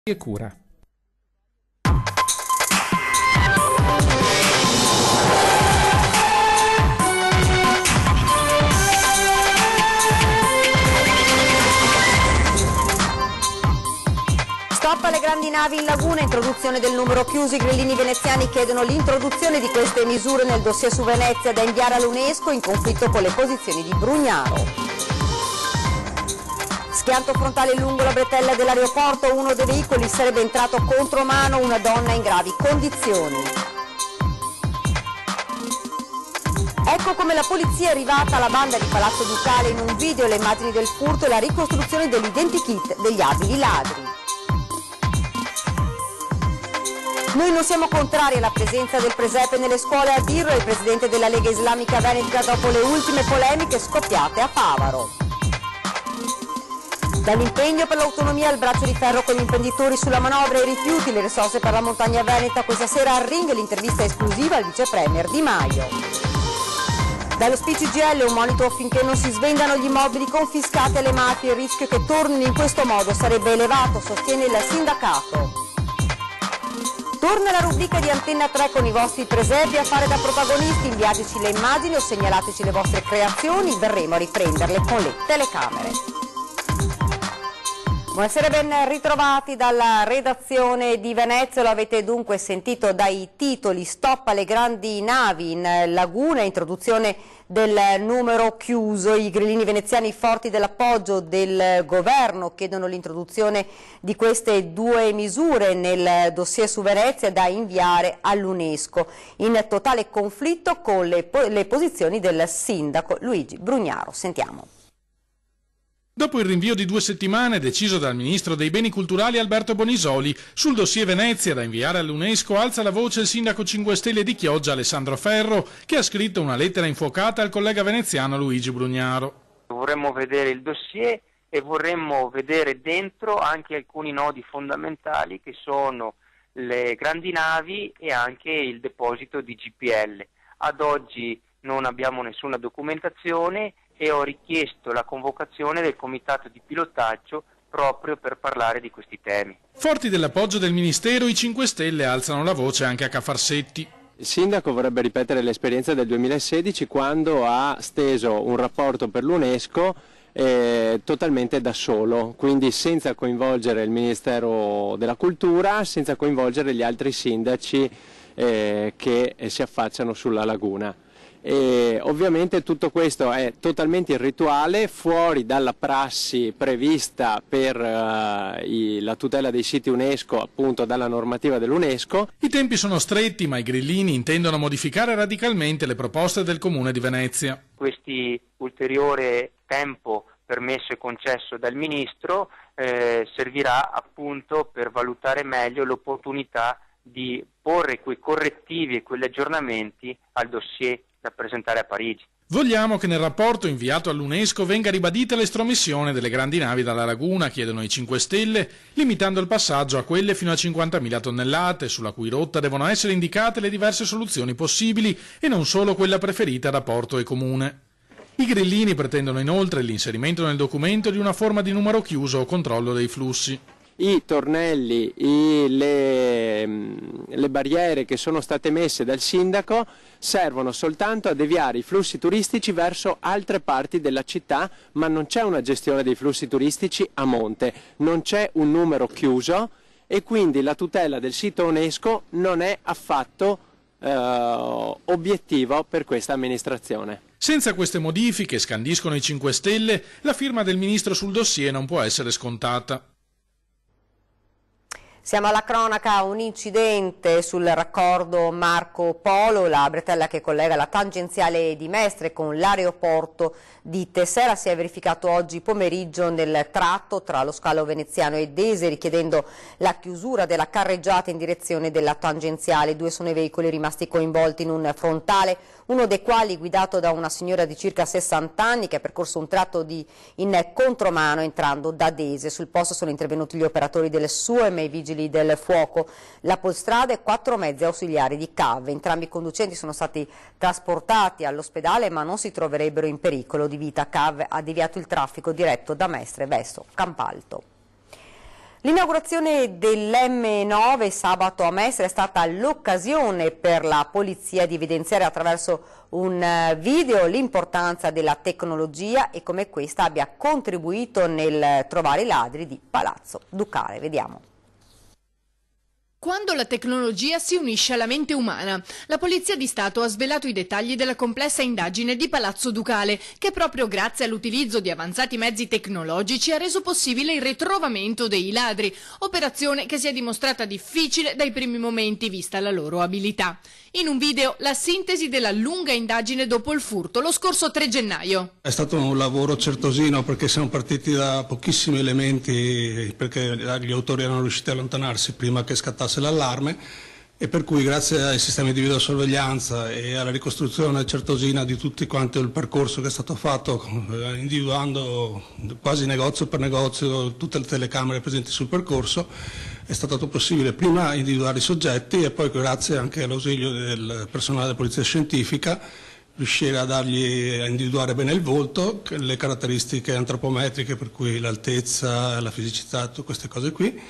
e cura. Stop alle grandi navi in laguna, introduzione del numero chiuso. I grillini veneziani chiedono l'introduzione di queste misure nel dossier su Venezia da inviare all'UNESCO in conflitto con le posizioni di Brugnaro. Schianto frontale lungo la bretella dell'aeroporto, uno dei veicoli sarebbe entrato contromano, una donna in gravi condizioni. Ecco come la polizia è arrivata alla banda di Palazzo Ducale in un video, le immagini del furto e la ricostruzione dell'identikit degli abili ladri. Noi non siamo contrari alla presenza del presepe nelle scuole, a dirlo il presidente della Lega Islamica Veneta dopo le ultime polemiche scoppiate a Favaro. Dall'impegno per l'autonomia al braccio di ferro con gli imprenditori sulla manovra e i rifiuti, le risorse per la montagna veneta, questa sera al Ring l'intervista esclusiva al vice premier Di Maio. Dallo SPCGL un monito affinché non si svendano gli immobili confiscati alle mafie, il rischio che tornino in questo modo sarebbe elevato, sostiene il sindacato. Torna la rubrica di Antenna 3 con i vostri presepi a fare da protagonisti, inviateci le immagini o segnalateci le vostre creazioni, verremo a riprenderle con le telecamere. Buonasera, ben ritrovati dalla redazione di Venezia. Lo avete dunque sentito dai titoli: stop alle grandi navi in laguna, introduzione del numero chiuso. I grillini veneziani forti dell'appoggio del governo chiedono l'introduzione di queste due misure nel dossier su Venezia da inviare all'UNESCO, in totale conflitto con le posizioni del sindaco Luigi Brugnaro. Sentiamo. Dopo il rinvio di 2 settimane deciso dal ministro dei beni culturali Alberto Bonisoli, sul dossier Venezia da inviare all'UNESCO alza la voce il sindaco 5 Stelle di Chioggia Alessandro Ferro, che ha scritto una lettera infuocata al collega veneziano Luigi Brugnaro. Vorremmo vedere il dossier e vorremmo vedere dentro anche alcuni nodi fondamentali che sono le grandi navi e anche il deposito di GPL. Ad oggi non abbiamo nessuna documentazione e ho richiesto la convocazione del comitato di pilotaggio proprio per parlare di questi temi. Forti dell'appoggio del Ministero, i 5 Stelle alzano la voce anche a Cafarsetti. Il sindaco vorrebbe ripetere l'esperienza del 2016 quando ha steso un rapporto per l'UNESCO totalmente da solo, quindi senza coinvolgere il Ministero della Cultura, senza coinvolgere gli altri sindaci che si affacciano sulla laguna. E ovviamente tutto questo è totalmente irrituale, fuori dalla prassi prevista per la tutela dei siti UNESCO, appunto dalla normativa dell'UNESCO. I tempi sono stretti, ma i grillini intendono modificare radicalmente le proposte del Comune di Venezia. Questi ulteriore tempo permesso e concesso dal Ministro servirà appunto per valutare meglio l'opportunità di porre quei correttivi e quegli aggiornamenti al dossier da presentare a Parigi. Vogliamo che nel rapporto inviato all'UNESCO venga ribadita l'estromissione delle grandi navi dalla laguna, chiedono i 5 Stelle, limitando il passaggio a quelle fino a 50.000 tonnellate, sulla cui rotta devono essere indicate le diverse soluzioni possibili e non solo quella preferita da porto e comune. I grillini pretendono inoltre l'inserimento nel documento di una forma di numero chiuso o controllo dei flussi. I tornelli, le barriere che sono state messe dal sindaco servono soltanto a deviare i flussi turistici verso altre parti della città, ma non c'è una gestione dei flussi turistici a monte, non c'è un numero chiuso e quindi la tutela del sito UNESCO non è affatto obiettivo per questa amministrazione. Senza queste modifiche, scandiscono i 5 Stelle, la firma del ministro sul dossier non può essere scontata. Siamo alla cronaca, un incidente sul raccordo Marco Polo, la bretella che collega la tangenziale di Mestre con l'aeroporto di Tessera. Si è verificato oggi pomeriggio nel tratto tra lo scalo veneziano e Dese, richiedendo la chiusura della carreggiata in direzione della tangenziale. 2 sono i veicoli rimasti coinvolti in un frontale, uno dei quali guidato da una signora di circa 60 anni che ha percorso un tratto in contromano entrando da Dese. Sul posto sono intervenuti gli operatori del SUEM e i vigili del fuoco, la Polstrada e 4 mezzi ausiliari di CAV. Entrambi i conducenti sono stati trasportati all'ospedale ma non si troverebbero in pericolo di vita. CAV ha deviato il traffico diretto da Mestre verso Campalto. L'inaugurazione dell'M9 sabato a Mestre è stata l'occasione per la polizia di evidenziare attraverso un video l'importanza della tecnologia e come questa abbia contribuito nel trovare i ladri di Palazzo Ducale. Vediamo. Quando la tecnologia si unisce alla mente umana, la Polizia di Stato ha svelato i dettagli della complessa indagine di Palazzo Ducale, che proprio grazie all'utilizzo di avanzati mezzi tecnologici ha reso possibile il ritrovamento dei ladri, operazione che si è dimostrata difficile dai primi momenti vista la loro abilità. In un video la sintesi della lunga indagine dopo il furto lo scorso 3 gennaio. È stato un lavoro certosino perché siamo partiti da pochissimi elementi, perché gli autori erano riusciti a allontanarsi prima che scattasse l'allarme, e per cui grazie ai sistemi di videosorveglianza e alla ricostruzione certosina di tutti quanto il percorso che è stato fatto, individuando quasi negozio per negozio tutte le telecamere presenti sul percorso, è stato possibile prima individuare i soggetti e poi grazie anche all'ausilio del personale della polizia scientifica riuscire a individuare bene il volto, le caratteristiche antropometriche, per cui l'altezza, la fisicità, tutte queste cose qui.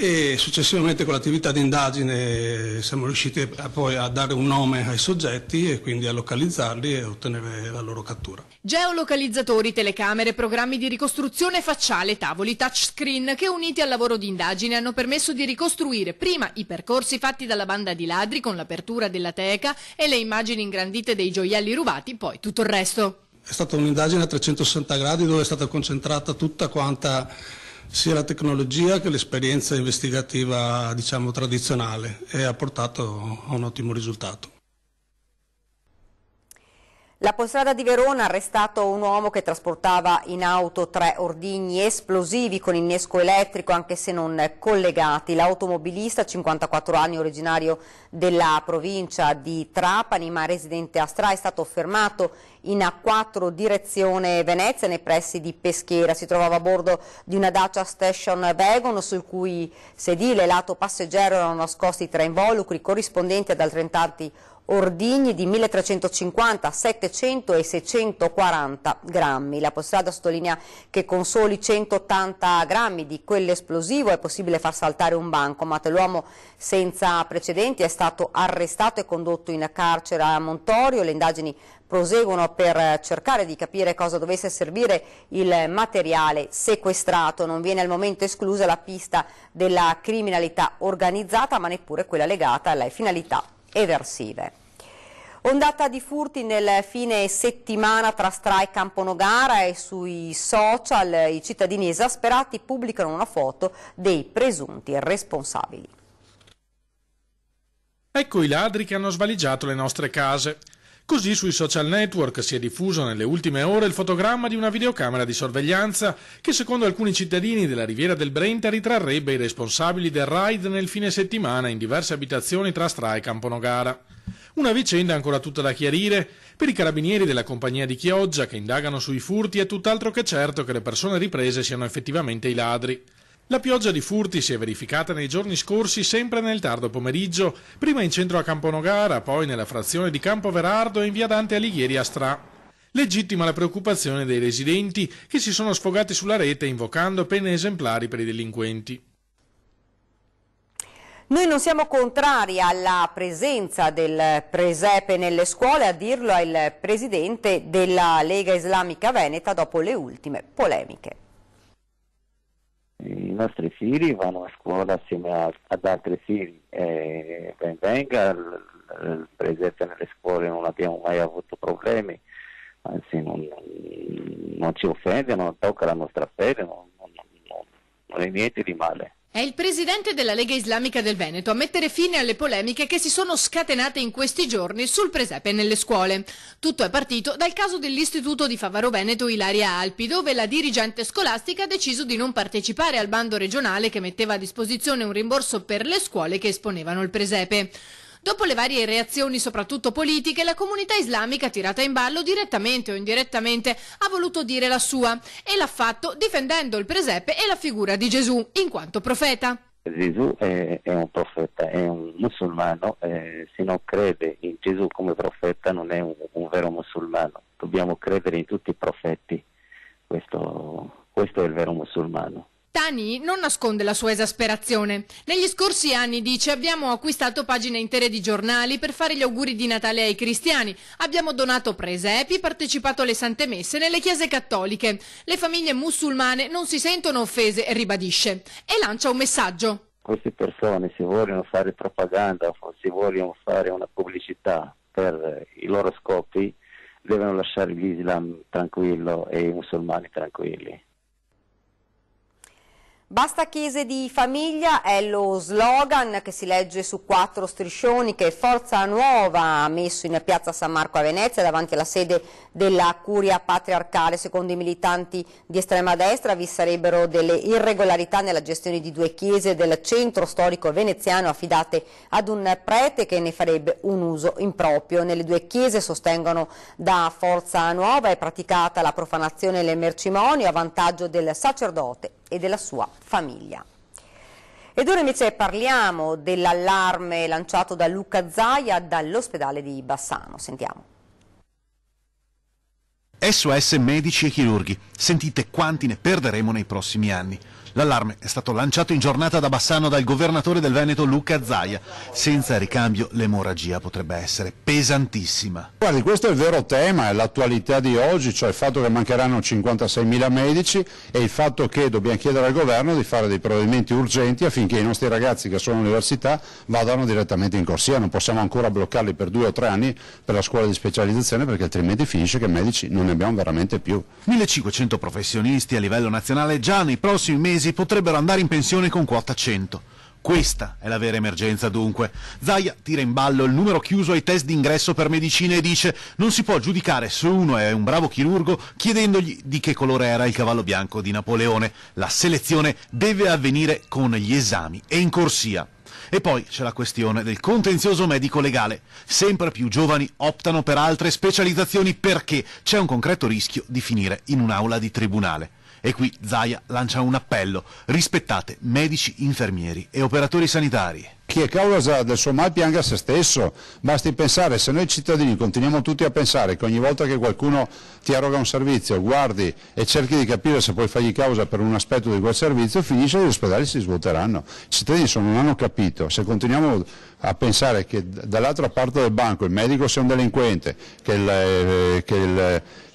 E successivamente con l'attività di indagine siamo riusciti poi a dare un nome ai soggetti e quindi a localizzarli e ottenere la loro cattura. Geolocalizzatori, telecamere, programmi di ricostruzione facciale, tavoli touchscreen che uniti al lavoro di indagine hanno permesso di ricostruire prima i percorsi fatti dalla banda di ladri con l'apertura della teca e le immagini ingrandite dei gioielli rubati, poi tutto il resto. È stata un'indagine a 360 gradi dove è stata concentrata tutta quanta sia la tecnologia che l'esperienza investigativa, diciamo, tradizionale, e ha portato a un ottimo risultato. La Polstrada di Verona ha arrestato un uomo che trasportava in auto 3 ordigni esplosivi con innesco elettrico anche se non collegati. L'automobilista, 54 anni, originario della provincia di Trapani ma residente a Stra, è stato fermato in A4 direzione Venezia nei pressi di Peschiera. Si trovava a bordo di una Dacia Station Wagon sul cui sedile lato passeggero erano nascosti 3 involucri corrispondenti ad altrettanti ordigni di 1350, 700 e 640 grammi. La Polstrada sottolinea che con soli 180 grammi di quell'esplosivo è possibile far saltare un bancomat. L'uomo senza precedenti è stato arrestato e condotto in carcere a Montorio. Le indagini proseguono per cercare di capire cosa dovesse servire il materiale sequestrato. Non viene al momento esclusa la pista della criminalità organizzata, ma neppure quella legata alle finalità eversive. Ondata di furti nel fine settimana tra Stra e Camponogara e sui social i cittadini esasperati pubblicano una foto dei presunti responsabili. Ecco i ladri che hanno svaligiato le nostre case. Così sui social network si è diffuso nelle ultime ore il fotogramma di una videocamera di sorveglianza che secondo alcuni cittadini della Riviera del Brenta ritrarrebbe i responsabili del raid nel fine settimana in diverse abitazioni tra Stra e Camponogara. Una vicenda ancora tutta da chiarire. Per i carabinieri della compagnia di Chioggia che indagano sui furti è tutt'altro che certo che le persone riprese siano effettivamente i ladri. La pioggia di furti si è verificata nei giorni scorsi sempre nel tardo pomeriggio, prima in centro a Camponogara, poi nella frazione di Campoverardo e in via Dante Alighieri a Stra. Legittima la preoccupazione dei residenti che si sono sfogati sulla rete invocando pene esemplari per i delinquenti. Noi non siamo contrari alla presenza del presepe nelle scuole, a dirlo è il presidente della Lega Islamica Veneta dopo le ultime polemiche. I nostri figli vanno a scuola assieme ad altri figli e ben venga il presepe nelle scuole, non abbiamo mai avuto problemi, anzi non ci offende, non tocca la nostra fede, non è niente di male. È il presidente della Lega Islamica del Veneto a mettere fine alle polemiche che si sono scatenate in questi giorni sul presepe nelle scuole. Tutto è partito dal caso dell'Istituto di Favaro Veneto Ilaria Alpi, dove la dirigente scolastica ha deciso di non partecipare al bando regionale che metteva a disposizione un rimborso per le scuole che esponevano il presepe. Dopo le varie reazioni, soprattutto politiche, la comunità islamica, tirata in ballo direttamente o indirettamente, ha voluto dire la sua e l'ha fatto difendendo il presepe e la figura di Gesù in quanto profeta. Gesù è un profeta, è un musulmano, se non crede in Gesù come profeta non è un vero musulmano. Dobbiamo credere in tutti i profeti, questo è il vero musulmano. Tani non nasconde la sua esasperazione. Negli scorsi anni, dice, abbiamo acquistato pagine intere di giornali per fare gli auguri di Natale ai cristiani, abbiamo donato presepi, partecipato alle sante messe nelle chiese cattoliche. Le famiglie musulmane non si sentono offese, ribadisce, e lancia un messaggio. Queste persone, se vogliono fare propaganda o se vogliono fare una pubblicità per i loro scopi, devono lasciare l'Islam tranquillo e i musulmani tranquilli. Basta chiese di famiglia è lo slogan che si legge su 4 striscioni che Forza Nuova ha messo in piazza San Marco a Venezia davanti alla sede della Curia Patriarcale. Secondo i militanti di estrema destra vi sarebbero delle irregolarità nella gestione di 2 chiese del centro storico veneziano affidate ad un prete che ne farebbe un uso improprio. Nelle 2 chiese, sostengono da Forza Nuova, è praticata la profanazione e il mercimonio a vantaggio del sacerdote e della sua famiglia. Ed ora invece parliamo dell'allarme lanciato da Luca Zaia dall'ospedale di Bassano. Sentiamo. SOS medici e chirurghi, sentite quanti ne perderemo nei prossimi anni. L'allarme è stato lanciato in giornata da Bassano dal governatore del Veneto Luca Zaia. Senza ricambio l'emorragia potrebbe essere pesantissima. Guardi, questo è il vero tema, è l'attualità di oggi, cioè il fatto che mancheranno 56.000 medici e il fatto che dobbiamo chiedere al governo di fare dei provvedimenti urgenti affinché i nostri ragazzi che sono all'università vadano direttamente in corsia. Non possiamo ancora bloccarli per 2 o 3 anni per la scuola di specializzazione, perché altrimenti finisce che medici non ne abbiamo veramente più. 1.500 professionisti a livello nazionale già nei prossimi mesi potrebbero andare in pensione con quota 100. Questa è la vera emergenza dunque. Zaia tira in ballo il numero chiuso ai test d'ingresso per medicina e dice: non si può giudicare se uno è un bravo chirurgo chiedendogli di che colore era il cavallo bianco di Napoleone. La selezione deve avvenire con gli esami e in corsia. E poi c'è la questione del contenzioso medico-legale. Sempre più giovani optano per altre specializzazioni perché c'è un concreto rischio di finire in un'aula di tribunale. E qui Zaia lancia un appello: rispettate medici, infermieri e operatori sanitari. Chi è causa del suo mal pianga se stesso, basti pensare, se noi cittadini continuiamo tutti a pensare che ogni volta che qualcuno ti eroga un servizio guardi e cerchi di capire se puoi fargli causa per un aspetto di quel servizio, finisce che gli ospedali si svuoteranno. I cittadini non hanno capito, se continuiamo a pensare che dall'altra parte del banco il medico sia un delinquente,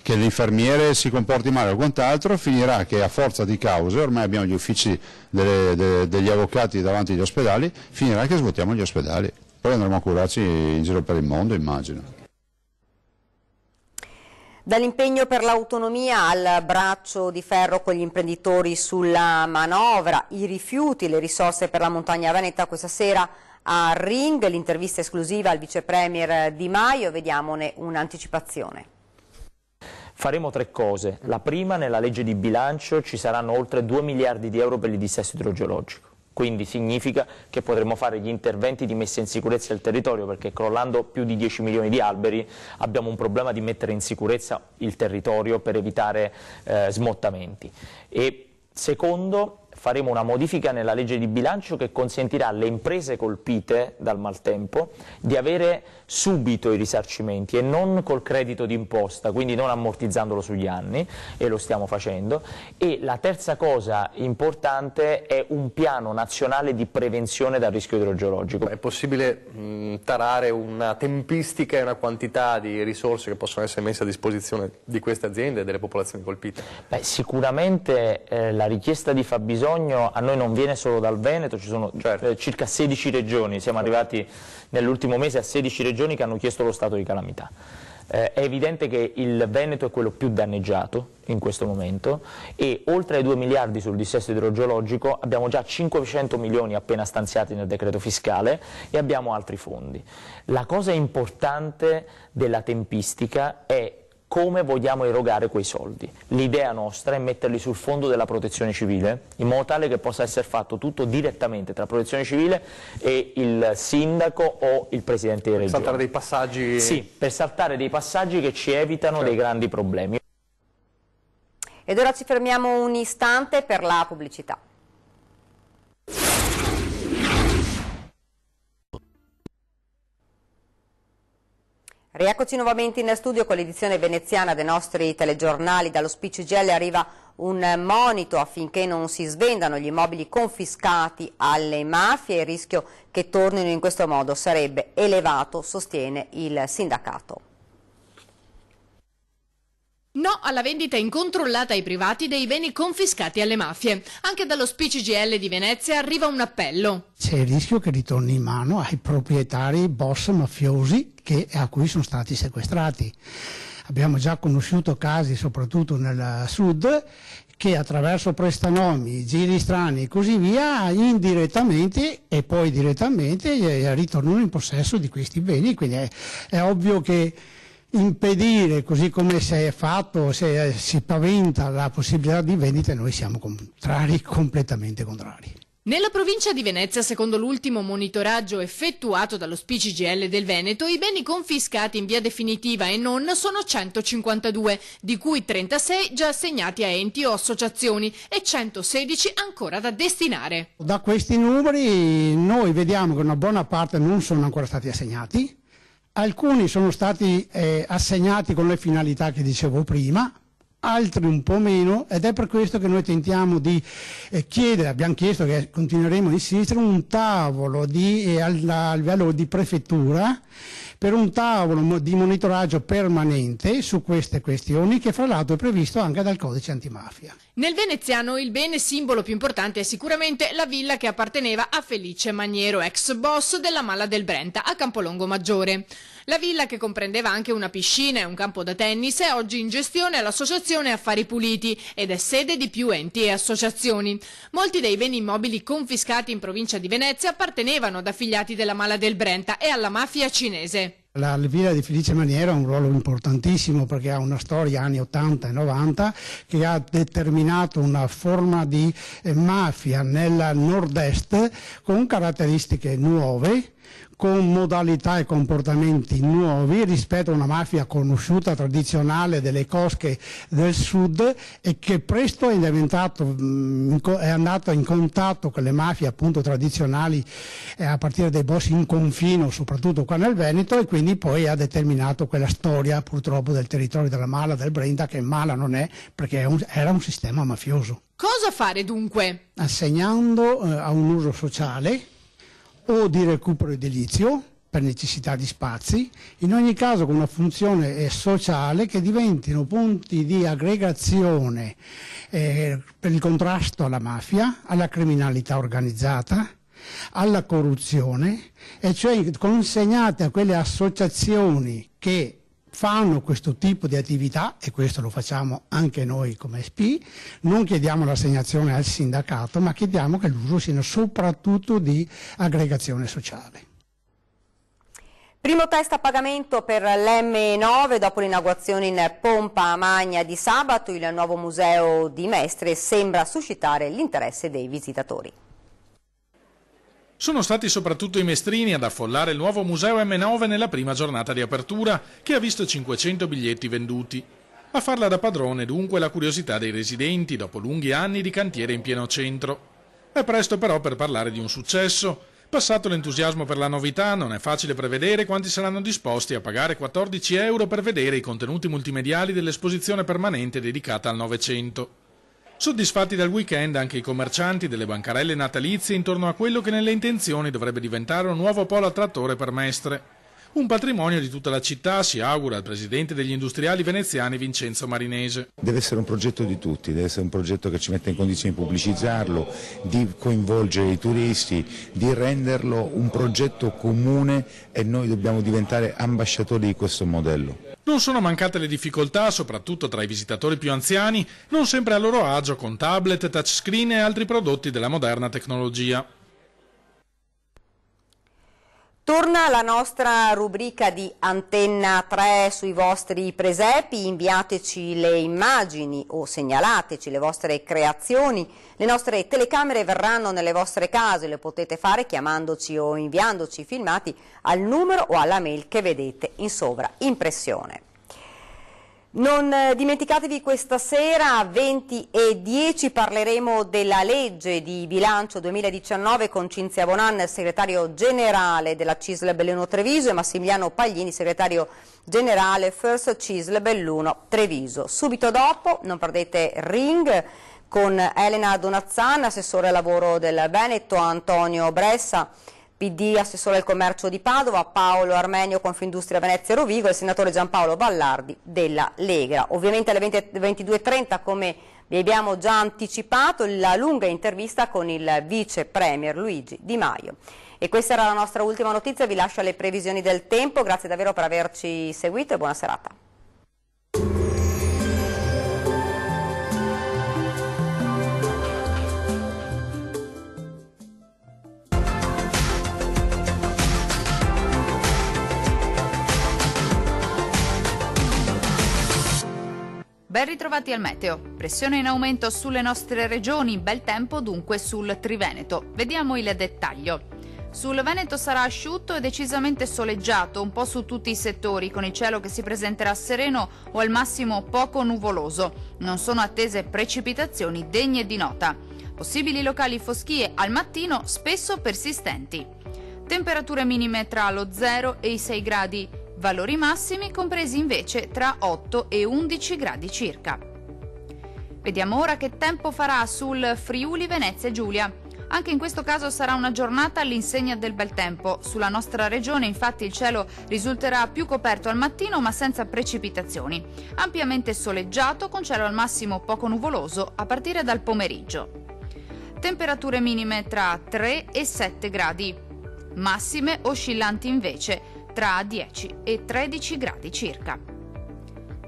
che l'infermiere si comporti male o quant'altro, finirà che a forza di cause, ormai abbiamo gli uffici degli avvocati davanti agli ospedali, finirà che svuotiamo gli ospedali. Poi andremo a curarci in giro per il mondo, immagino. Dall'impegno per l'autonomia al braccio di ferro con gli imprenditori sulla manovra, i rifiuti, le risorse per la montagna veneta questa sera a Ring, l'intervista esclusiva al vice premier Di Maio, vediamone un'anticipazione. Faremo 3 cose. La prima, nella legge di bilancio ci saranno oltre 2 miliardi di euro per il dissesto idrogeologico. Quindi significa che potremo fare gli interventi di messa in sicurezza del territorio, perché crollando più di 10 milioni di alberi abbiamo un problema di mettere in sicurezza il territorio per evitare smottamenti. E secondo, faremo una modifica nella legge di bilancio che consentirà alle imprese colpite dal maltempo di avere subito i risarcimenti e non col credito d'imposta, quindi non ammortizzandolo sugli anni, e lo stiamo facendo. E la terza cosa importante è un piano nazionale di prevenzione dal rischio idrogeologico. È possibile tarare una tempistica e una quantità di risorse che possono essere messe a disposizione di queste aziende e delle popolazioni colpite? Beh, sicuramente la richiesta di fabbisogno a noi non viene solo dal Veneto, ci sono circa 16 regioni, siamo arrivati nell'ultimo mese a 16 regioni che hanno chiesto lo stato di calamità. È evidente che il Veneto è quello più danneggiato in questo momento e oltre ai 2 miliardi sul dissesto idrogeologico abbiamo già 500 milioni appena stanziati nel decreto fiscale e abbiamo altri fondi. La cosa importante della tempistica è come vogliamo erogare quei soldi. L'idea nostra è metterli sul fondo della protezione civile, in modo tale che possa essere fatto tutto direttamente tra protezione civile e il sindaco o il presidente di regione. Per saltare dei passaggi? Sì, per saltare dei passaggi che ci evitano dei grandi problemi. Ed ora ci fermiamo un istante per la pubblicità. Rieccoci nuovamente in studio con l'edizione veneziana dei nostri telegiornali. Dallo CGIL arriva un monito affinché non si svendano gli immobili confiscati alle mafie. Il rischio che tornino in questo modo sarebbe elevato, sostiene il sindacato. No alla vendita incontrollata ai privati dei beni confiscati alle mafie. Anche dallo CGIL di Venezia arriva un appello. C'è il rischio che ritorni in mano ai proprietari boss mafiosi a cui sono stati sequestrati. Abbiamo già conosciuto casi, soprattutto nel sud, che attraverso prestanomi, giri strani e così via, indirettamente e poi direttamente ritornano in possesso di questi beni. Quindi è ovvio che impedire, così come si è fatto, se si paventa la possibilità di vendita, noi siamo contrari, completamente contrari. Nella provincia di Venezia, secondo l'ultimo monitoraggio effettuato dallo CGIL del Veneto, i beni confiscati in via definitiva e non sono 152, di cui 36 già assegnati a enti o associazioni e 116 ancora da destinare. Da questi numeri noi vediamo che una buona parte non sono ancora stati assegnati. Alcuni sono stati assegnati con le finalità che dicevo prima, altri un po' meno, ed è per questo che noi tentiamo di chiedere, abbiamo chiesto che continueremo a insistere, un tavolo a livello di prefettura per un tavolo di monitoraggio permanente su queste questioni, che fra l'altro è previsto anche dal codice antimafia. Nel veneziano il bene simbolo più importante è sicuramente la villa che apparteneva a Felice Maniero, ex boss della Mala del Brenta a Campolongo Maggiore. La villa, che comprendeva anche una piscina e un campo da tennis, è oggi in gestione all'Associazione Affari Puliti ed è sede di più enti e associazioni. Molti dei beni immobili confiscati in provincia di Venezia appartenevano ad affiliati della Mala del Brenta e alla mafia cinese. La villa di Felice Maniero ha un ruolo importantissimo perché ha una storia anni 80 e 90 che ha determinato una forma di mafia nel nord-est con caratteristiche nuove, con modalità e comportamenti nuovi rispetto a una mafia conosciuta, tradizionale delle cosche del sud, e che presto è andato in contatto con le mafie appunto tradizionali a partire dai boss in confino, soprattutto qua nel Veneto, e quindi poi ha determinato quella storia purtroppo del territorio della Mala del Brenta, che Mala non è perché era un sistema mafioso. Cosa fare dunque? Assegnando a un uso sociale o di recupero edilizio per necessità di spazi, in ogni caso con una funzione sociale, che diventino punti di aggregazione per il contrasto alla mafia, alla criminalità organizzata, alla corruzione, e cioè consegnate a quelle associazioni che fanno questo tipo di attività, e questo lo facciamo anche noi come SP. Non chiediamo l'assegnazione al sindacato, ma chiediamo che l'uso sia soprattutto di aggregazione sociale. Primo test a pagamento per l'M9 dopo l'inaugurazione in pompa magna di sabato. Il nuovo museo di Mestre sembra suscitare l'interesse dei visitatori. Sono stati soprattutto i mestrini ad affollare il nuovo museo M9 nella prima giornata di apertura, che ha visto 500 biglietti venduti. A farla da padrone dunque la curiosità dei residenti dopo lunghi anni di cantiere in pieno centro. È presto però per parlare di un successo. Passato l'entusiasmo per la novità, non è facile prevedere quanti saranno disposti a pagare 14 euro per vedere i contenuti multimediali dell'esposizione permanente dedicata al Novecento. Soddisfatti dal weekend anche i commercianti delle bancarelle natalizie intorno a quello che nelle intenzioni dovrebbe diventare un nuovo polo attrattore per Mestre. Un patrimonio di tutta la città, si augura il presidente degli industriali veneziani Vincenzo Marinese. Deve essere un progetto di tutti, deve essere un progetto che ci metta in condizioni di pubblicizzarlo, di coinvolgere i turisti, di renderlo un progetto comune, e noi dobbiamo diventare ambasciatori di questo modello. Non sono mancate le difficoltà, soprattutto tra i visitatori più anziani, non sempre a loro agio con tablet, touchscreen e altri prodotti della moderna tecnologia. Torna la nostra rubrica di Antenna 3 sui vostri presepi. Inviateci le immagini o segnalateci le vostre creazioni. Le nostre telecamere verranno nelle vostre case, le potete fare chiamandoci o inviandoci filmati al numero o alla mail che vedete in sovraimpressione. Non dimenticatevi, questa sera a 20:10 parleremo della legge di bilancio 2019 con Cinzia Bonan, segretario generale della CISL Belluno Treviso, e Massimiliano Paglini, segretario generale First CISL Belluno Treviso. Subito dopo non perdete Ring con Elena Donazzan, assessore al lavoro del Veneto, Antonio Bressa, PD, assessore al commercio di Padova, Paolo Armenio, Confindustria Venezia Rovigo, e il senatore Giampaolo Ballardi della Lega. Ovviamente alle 22:30, come vi abbiamo già anticipato, la lunga intervista con il vice premier Luigi Di Maio. E questa era la nostra ultima notizia, vi lascio alle previsioni del tempo, grazie davvero per averci seguito e buona serata. Ben ritrovati al meteo. Pressione in aumento sulle nostre regioni, bel tempo dunque sul Triveneto. Vediamo il dettaglio. Sul Veneto sarà asciutto e decisamente soleggiato, un po' su tutti i settori, con il cielo che si presenterà sereno o al massimo poco nuvoloso. Non sono attese precipitazioni degne di nota. Possibili locali foschie al mattino, spesso persistenti. Temperature minime tra lo 0 e i 6 gradi. Valori massimi compresi invece tra 8 e 11 gradi circa. Vediamo ora che tempo farà sul Friuli Venezia Giulia. Anche in questo caso sarà una giornata all'insegna del bel tempo. Sulla nostra regione infatti il cielo risulterà più coperto al mattino ma senza precipitazioni. Ampiamente soleggiato con cielo al massimo poco nuvoloso a partire dal pomeriggio. Temperature minime tra 3 e 7 gradi. Massime oscillanti invece tra 10 e 13 gradi circa.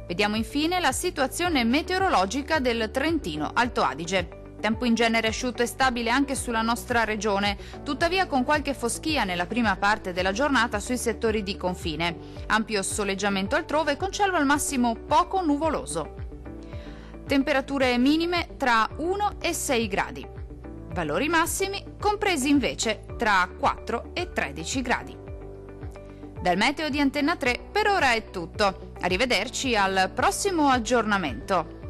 Vediamo infine la situazione meteorologica del Trentino Alto Adige. Tempo in genere asciutto e stabile anche sulla nostra regione, tuttavia con qualche foschia nella prima parte della giornata sui settori di confine. Ampio soleggiamento altrove con cielo al massimo poco nuvoloso. Temperature minime tra 1 e 6 gradi. Valori massimi compresi invece tra 4 e 13 gradi. Dal meteo di Antenna 3 per ora è tutto. Arrivederci al prossimo aggiornamento.